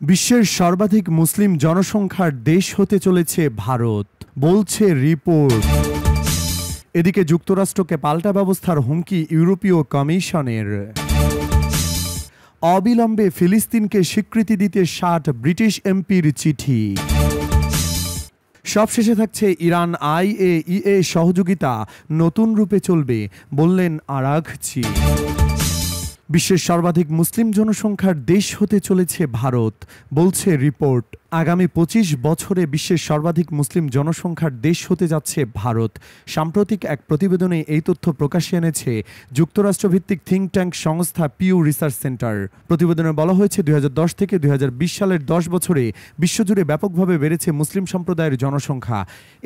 বিশ্বের সর্বাধিক মুসলিম জনসংখ্যার দেশ হতে চলেছে ভারত, বলছে রিপোর্ট। এদিকে যুক্তরাষ্ট্রকে পাল্টা ব্যবস্থার হুমকি ইউরোপীয় কমিশনের। অবিলম্বে ফিলিস্তিনকে স্বীকৃতি দিতে ৬০ ব্রিটিশ এমপির চিঠি। সবশেষে থাকছে ইরান IAEA সহযোগিতা নতুন রূপে চলবে, বললেন আরাঘচি। বিশ্বের সর্বাধিক মুসলিম জনসংখ্যার দেশ হতে চলেছে ভারত, বলছে রিপোর্ট। আগামী ২৫ বছরে বিশ্বের সর্বাধিক মুসলিম জনসংখ্যার দেশ হতে যাচ্ছে ভারত। সাম্প্রতিক এক প্রতিবেদনে এই তথ্য প্রকাশ্যে এনেছে যুক্তরাষ্ট্রভিত্তিক থিঙ্ক ট্যাঙ্ক সংস্থা পিউ রিসার্চ সেন্টার। প্রতিবেদনে বলা হয়েছে ২০১০ থেকে ২০২০ সালের ১০ বছরে বিশ্বজুড়ে ব্যাপকভাবে বেড়েছে মুসলিম সম্প্রদায়ের জনসংখ্যা।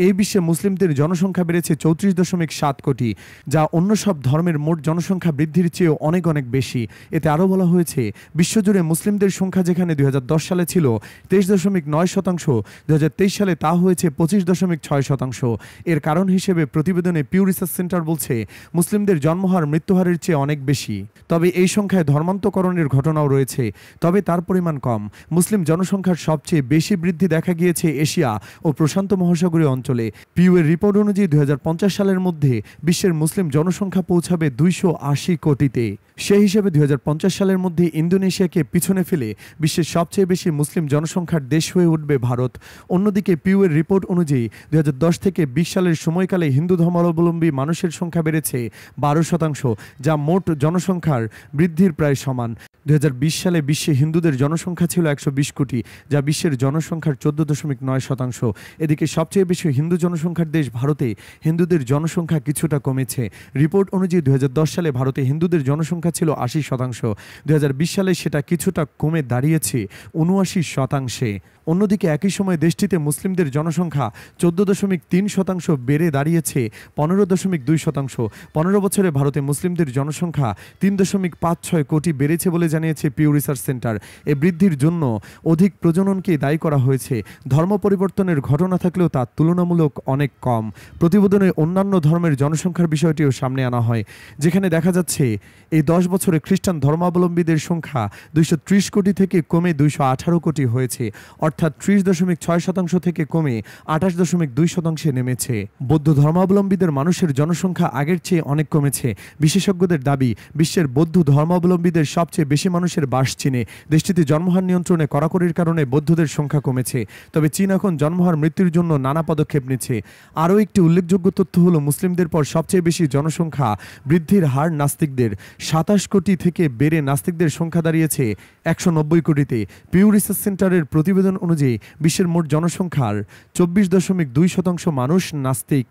এই বিশ্বে মুসলিমদের জনসংখ্যা বেড়েছে ৩৪.৭ কোটি, যা অন্য সব ধর্মের মোট জনসংখ্যা বৃদ্ধির চেয়েও অনেক অনেক বেশি। এতে আরও বলা হয়েছে, বিশ্বজুড়ে মুসলিমদের সংখ্যা যেখানে ২০১০ সালে ছিল ২৩.৯%, ২০২৩ সালে তা হয়েছে ২৫.৬%। এর কারণ হিসেবে প্রতিবেদনে পিউ রিসার্চ সেন্টার বলছে, মুসলিমদের জন্মহার মৃত্যুহারের চেয়ে অনেক বেশি। তবে এই সংখ্যায় ধর্মান্তকরণের ঘটনাও রয়েছে, তবে তার পরিমাণ কম। মুসলিম জনসংখ্যার সবচেয়ে বেশি বৃদ্ধি দেখা গিয়েছে এশিয়া ও প্রশান্ত মহাসাগরীয় অঞ্চলে। পিউ এর রিপোর্ট অনুযায়ী ২০৫০ সালের মধ্যে বিশ্বের মুসলিম জনসংখ্যা পৌঁছাবে ২৮০ কোটিতে। সেই হিসেবে ২০৫০ সালের মধ্যে ইন্দোনেশিয়াকে পিছনে ফেলে বিশ্বের সবচেয়ে বেশি মুসলিম জনসংখ্যার দেশ হয়ে উঠবে ভারত। অন্যদিকে পিউ এর রিপোর্ট অনুযায়ী ২০১০ থেকে ২০ সালের সময়কালে হিন্দু ধর্মাবলম্বী মানুষের সংখ্যা বেড়েছে ১২%, যা মোট জনসংখ্যার বৃদ্ধির প্রায় সমান। ২০২০ সালে বিশ্বে হিন্দুদের জনসংখ্যা ছিল ১২০ কোটি, যা বিশ্বের জনসংখ্যার ১৪.৯%। এদিকে সবচেয়ে বেশি হিন্দু জনসংখ্যার দেশ ভারতে হিন্দুদের জনসংখ্যা কিছুটা কমেছে। রিপোর্ট অনুযায়ী ২০১০ সালে ভারতে হিন্দুদের জনসংখ্যা ছিল ৮০%, ২০২০ সালে সেটা কিছুটা কমে দাঁড়িয়েছে ৭৯%। অন্যদিকে একই সময় দেশটিতে মুসলিমদের জনসংখ্যা ১৪.৩% বেড়ে দাঁড়িয়েছে ১৫.২%। ১৫ বছরে ভারতে মুসলিমদের জনসংখ্যা ৩.৫৬ কোটি বেড়েছে বলে জানিয়েছে পিউ রিসার্চ সেন্টার। এ বৃদ্ধির জন্য অধিক প্রজননকে দায়ী করা হয়েছে। ধর্ম পরিবর্তনের ঘটনা থাকলেও তা তুলনামূলক অনেক কম। প্রতিবেদনে অন্যান্য ধর্মের জনসংখ্যার বিষয়টিও সামনে আনা হয়, যেখানে দেখা যাচ্ছে এই ১০ বছরে খ্রিস্টান ধর্মাবলম্বীদের সংখ্যা ২৩০ কোটি থেকে কমে ২১৮ কোটি হয়েছে, অর্থাৎ ৩০.৬% থেকে কমে ২৮.২% নেমেছে। বৌদ্ধ ধর্মাবলম্বীদের মানুষের জনসংখ্যা আগের চেয়ে অনেক কমেছে। বিশেষজ্ঞদের দাবি, বিশ্বের বৌদ্ধ ধর্মাবলম্বীদের সবচেয়ে বেশি মানুষের বাস চীনে। দেশটিতে জন্মহার নিয়ন্ত্রণে কড়াকড়ির কারণে বৌদ্ধদের সংখ্যা কমেছে, তবে চীন এখন জন্মহার মৃত্যুর জন্য নানা পদক্ষেপ নিচ্ছে। আরও একটি উল্লেখযোগ্য তথ্য হলো, মুসলিমদের পর সবচেয়ে বেশি জনসংখ্যা বৃদ্ধির হার নাস্তিকদের। ২৭ কোটি থেকে বেড়ে নাস্তিকদের সংখ্যা দাঁড়িয়েছে ১৯০ কোটিতে। পিউ রিসার্চ সেন্টারের প্রতিবেদন অনুযায়ী বিশ্বের মোট জনসংখ্যার ২৪.২% মানুষ নাস্তিক।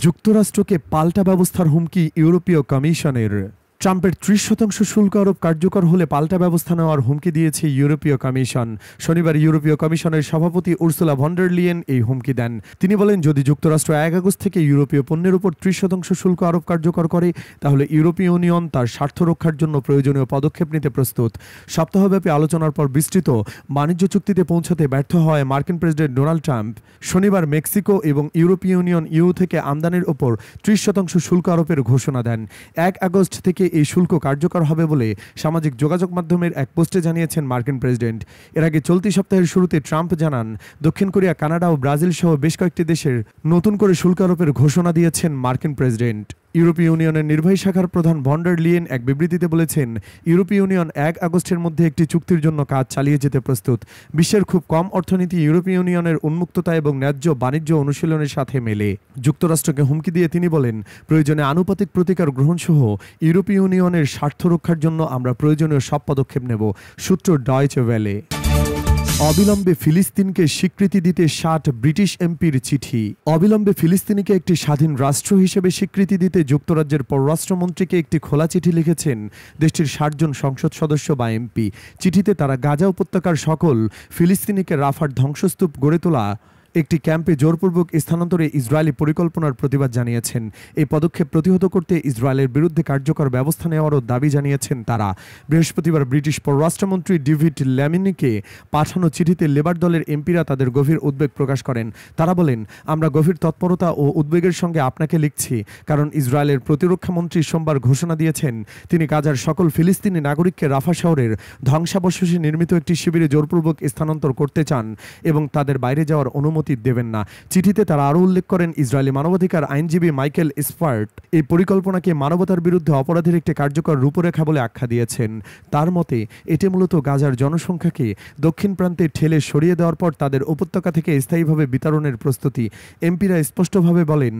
যুক্তরাষ্ট্রকে পাল্টা ব্যবস্থার হুমকি ইউরোপীয় কমিশনের। ট্রাম্পের ৩০% শুল্ক আরোপ কার্যকর হলে পাল্টা ব্যবস্থা নেওয়ার হুমকি দিয়েছে ইউরোপীয় কমিশন। শনিবার ইউরোপীয় কমিশনের সভাপতি উর্সুলা ভন ডের লিয়েন এই হুমকি দেন। তিনি বলেন, যদি যুক্তরাষ্ট্র ১ আগস্ট থেকে ইউরোপীয় পণ্যের উপর ৩০% শুল্ক আরোপ কার্যকর করে, তাহলে ইউরোপীয় ইউনিয়ন তার স্বার্থ রক্ষার জন্য প্রয়োজনীয় পদক্ষেপ নিতে প্রস্তুত। সপ্তাহব্যাপী আলোচনার পর বিস্তৃত বাণিজ্য চুক্তিতে পৌঁছাতে ব্যর্থ হওয়ায় মার্কিন প্রেসিডেন্ট ডোনাল্ড ট্রাম্প শনিবার মেক্সিকো এবং ইউরোপীয় ইউনিয়ন থেকে আমদানির ওপর ৩০% শুল্ক আরোপের ঘোষণা দেন। ১ আগস্ট থেকে এই শুল্ক কার্যকর হবে বলে সামাজিক যোগাযোগ মাধ্যমের এক পোস্টে জানিয়েছেন মার্কিন প্রেসিডেন্ট। এর আগে চলতি সপ্তাহের শুরুতে ট্রাম্প জানান, দক্ষিণ কোরিয়া, কানাডা ও ব্রাজিল সহ বেশ কয়েকটি দেশের নতুন করে শুল্ক আরোপের ঘোষণা দিয়েছেন মার্কিন প্রেসিডেন্ট। ইউরোপীয় ইউনিয়নের নির্বাহী শাখার প্রধান ভন ডের লিয়েন এক বিবৃতিতে বলেছেন, ইউরোপীয় ইউনিয়ন ১ আগস্টের মধ্যে একটি চুক্তির জন্য কাজ চালিয়ে যেতে প্রস্তুত। বিশ্বের খুব কম অর্থনীতি ইউরোপীয় ইউনিয়নের উন্মুক্ততা এবং ন্যায্য বাণিজ্য অনুশীলনের সাথে মেলে। যুক্তরাষ্ট্রকে হুমকি দিয়ে তিনি বলেন, প্রয়োজনে আনুপাতিক প্রতিকার গ্রহণসহ ইউরোপীয় ইউনিয়নের স্বার্থ রক্ষার জন্য আমরা প্রয়োজনীয় সব পদক্ষেপ নেব। সূত্র ডয়েচে ওয়েলে। অবিলম্বে ফিলিস্তিনকে স্বীকৃতি দিতে ৬০ ব্রিটিশ এমপির চিঠি। অবিলম্বে ফিলিস্তিনিকে একটি স্বাধীন রাষ্ট্র হিসেবে স্বীকৃতি দিতে যুক্তরাজ্যের পররাষ্ট্রমন্ত্রীকে একটি খোলা চিঠি লিখেছেন দেশটির ৬০ জন সংসদ সদস্য বা এমপি। চিঠিতে তারা গাজা উপত্যকার সকল ফিলিস্তিনিকে রাফার ধ্বংসস্তূপ গড়ে তোলা একটি ক্যাম্পে জোরপূর্বক স্থানান্তরে ইসরায়েলি পরিকল্পনার প্রতিবাদ জানিয়েছেন। এই পদক্ষেপ প্রতিহত করতে ইসরায়েলের বিরুদ্ধে কার্যকর ব্যবস্থা নেওয়ারও দাবি জানিয়েছেন তারা। বৃহস্পতিবার ব্রিটিশ পররাষ্ট্রমন্ত্রী ডেভিড ল্যামিনিকে পাঠানো চিঠিতে লেবার দলের এমপিরা তাদের গভীর উদ্বেগ প্রকাশ করেন। তারা বলেন, আমরা গভীর তৎপরতা ও উদ্বেগের সঙ্গে আপনাকে লিখছি, কারণ ইসরায়েলের প্রতিরক্ষা মন্ত্রী সোমবার ঘোষণা দিয়েছেন তিনি গাজার সকল ফিলিস্তিনি নাগরিককে রাফা শহরের ধ্বংসাবশেষে নির্মিত একটি শিবিরে জোরপূর্বক স্থানান্তর করতে চান এবং তাদের বাইরে যাওয়ার অনুমতি দেবেন না। চিঠিতে তারা আরও উল্লেখ করেন, ইসরায়েলি মানবাধিকার আইনজীবী মাইকেল স্পার্ট এই পরিকল্পনাকে মানবতার বিরুদ্ধে অপরাধের একটি কার্যকর রূপরেখা বলে আখ্যা দিয়েছেন। তার মতে এটি মূলত গাজার জনসংখ্যাকে দক্ষিণ প্রান্তে ঠেলে সরিয়ে দেওয়ার পর তাদের উপত্যকা থেকে স্থায়ীভাবে বিতরণের প্রস্তুতি। এমপিরা স্পষ্টভাবে বলেন,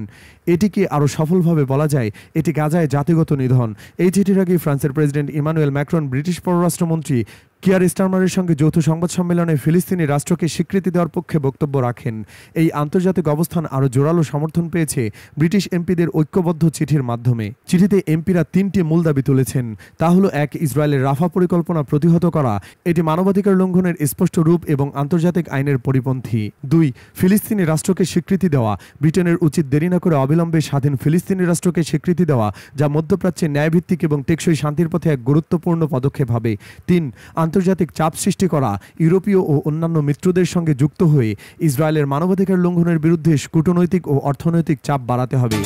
এটিকে আরও সফলভাবে বলা যায় এটি গাজায় জাতিগত নিধন। এই চিঠির আগে ফ্রান্সের প্রেসিডেন্ট ইমানুয়েল ম্যাক্রন ব্রিটিশ পররাষ্ট্রমন্ত্রী কিয়ার স্টারমারের সঙ্গে যৌথ সংবাদ সম্মেলনে ফিলিস্তিনি রাষ্ট্রকে স্বীকৃতি দেওয়ার পক্ষে বক্তব্য রাখেন। এই আন্তর্জাতিক অবস্থান আরও জোরালো সমর্থন পেয়েছে ব্রিটিশ এমপিদের ঐক্যবদ্ধ চিঠির মাধ্যমে। চিঠিতে এমপিরা 3টি মূল দাবি তুলেছেন। তা হলো 1, ইসরায়েলের রাফা পরিকল্পনা প্রতিহত করা, এটি মানবাধিকার লঙ্ঘনের স্পষ্ট রূপ এবং আন্তর্জাতিক আইনের পরিপন্থী। 2, ফিলিস্তিনি রাষ্ট্রকে স্বীকৃতি দেওয়া, ব্রিটেনের উচিত দেরি না করে অবিলম্বে স্বাধীন ফিলিস্তিনি রাষ্ট্রকে স্বীকৃতি দেওয়া, যা মধ্যপ্রাচ্যে ন্যায়ভিত্তিক এবং টেকসই শান্তির পথে এক গুরুত্বপূর্ণ পদক্ষেপ হবে। 3, আন্তর্জাতিক চাপ সৃষ্টি করা, ইউরোপীয় ও অন্যান্য মিত্রদের সঙ্গে যুক্ত হয়ে ইসরায়েলের মানবাধিকার লঙ্ঘনের বিরুদ্ধে কূটনৈতিক ও অর্থনৈতিক চাপ বাড়াতে হবে।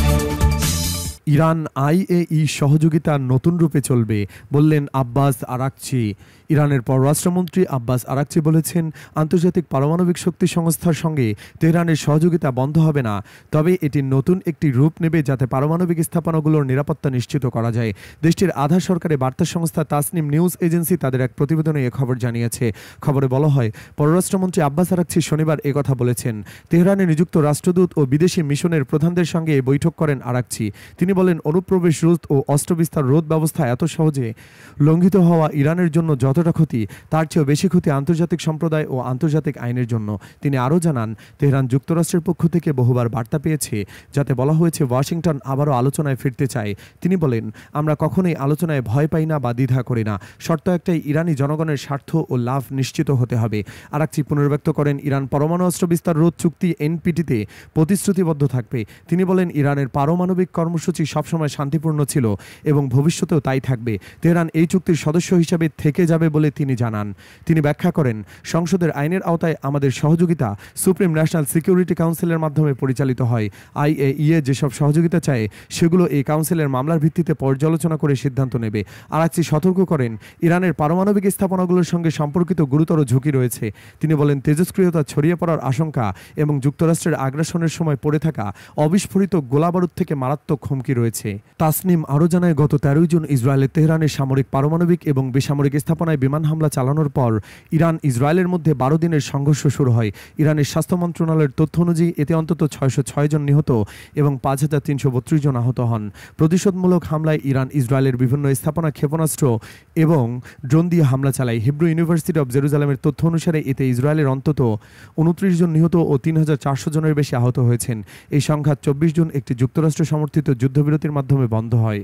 ইরান আইএই সহযোগিতা নতুন রূপে চলবে, বললেন আব্বাস আরাকচি। ইরানের পররাষ্ট্রমন্ত্রী আব্বাস আরাকচি বলেছেন, আন্তর্জাতিক পারমাণবিক শক্তি সংস্থার সঙ্গে তেহরানের সহযোগিতা বন্ধ হবে না, তবে এটি নতুন একটি রূপ নেবে যাতে পারমাণবিক স্থাপনাগুলোর নিরাপত্তা নিশ্চিত করা যায়। দেশটির আধা সরকারি বার্তা সংস্থা তাসনিম নিউজ এজেন্সি তাদের এক প্রতিবেদনে এ খবর জানিয়েছে। খবরে বলা হয়, পররাষ্ট্রমন্ত্রী আব্বাস আরাকচি শনিবার একথা বলেছেন। তেহরানে নিযুক্ত রাষ্ট্রদূত ও বিদেশি মিশনের প্রধানদের সঙ্গে বৈঠক করেন আরাকচি। তিনি বলেন, অনুপ্রবেশ রোধ ও অস্ত্রবিস্তার রোধ ব্যবস্থা এত সহজে লঙ্ঘিত হওয়া ইরানের জন্য যতটা ক্ষতি, তার চেয়েও বেশি ক্ষতি আন্তর্জাতিক সম্প্রদায় ও আন্তর্জাতিক আইনের জন্য। তিনি আরও জানান, তেহরান যুক্তরাষ্ট্রের পক্ষ থেকে বহুবার বার্তা পেয়েছে, যাতে বলা হয়েছে ওয়াশিংটন আবারও আলোচনায় ফিরতে চায়। তিনি বলেন, আমরা কখনোই আলোচনায় ভয় পাই না বা দ্বিধা করি না, শর্ত একটাই, ইরানি জনগণের স্বার্থ ও লাভ নিশ্চিত হতে হবে। আরাকচি পুনর্ব্যক্ত করেন, ইরান পরমাণু অস্ত্র বিস্তার রোধ চুক্তি এনপিটিতে প্রতিশ্রুতিবদ্ধ থাকবে। তিনি বলেন, ইরানের পারমাণবিক কর্মসূচি সবসময় শান্তিপূর্ণ ছিল এবং ভবিষ্যতেও তাই থাকবে। তেহরান এই চুক্তির সদস্য হিসাবে থেকে যাবে বলে তিনি জানান। তিনি ব্যাখ্যা করেন, সংসদের আইনের আওতায় আমাদের সহযোগিতা সুপ্রিম ন্যাশনাল সিকিউরিটি কাউন্সিলের মাধ্যমে পরিচালিত হয়। আইএইএ যেসব সহযোগিতা চায় সেগুলো এই কাউন্সিলের মামলার ভিত্তিতে পর্যালোচনা করে সিদ্ধান্ত নেবে। আরাকচি সতর্ক করেন, ইরানের পারমাণবিক স্থাপনাগুলোর সঙ্গে সম্পর্কিত গুরুতর ঝুঁকি রয়েছে। তিনি বলেন, তেজস্ক্রিয়তা ছড়িয়ে পড়ার আশঙ্কা এবং যুক্তরাষ্ট্রের আগ্রাসনের সময় পড়ে থাকা অবিস্ফোরিত গোলাবারুদ থেকে মারাত্মক হুমকি রয়েছে। তাসনিম আরও জানায়, গত 13 জুন ইসরায়েলের তেহরানের সামরিক, পারমাণবিক এবং বেসামরিক স্থাপনায় বিমান হামলা চালানোর পর ইরান ইসরায়েলের মধ্যে 12 দিনের সংঘর্ষ শুরু হয়। ইরানের স্বাস্থ্য মন্ত্রণালয়ের তথ্য অনুযায়ী এতে অন্তত 606 জন নিহত এবং 5332 জন আহত হন। প্রতিশোধমূলক হামলায় ইরান ইসরায়েলের বিভিন্ন স্থাপনা ক্ষেপণাস্ত্র এবং ড্রোন দিয়ে হামলা চালায়। হিব্রু ইউনিভার্সিটি অব জেরুজালেমের তথ্য অনুসারে এতে ইসরায়েলের অন্তত 29 জন নিহত ও 3400 জনের বেশি আহত হয়েছেন। এই সংঘাত 24 জুন একটি যুক্তরাষ্ট্র সমর্থিত যুদ্ধবিরতির মাধ্যমে বন্ধ হয়।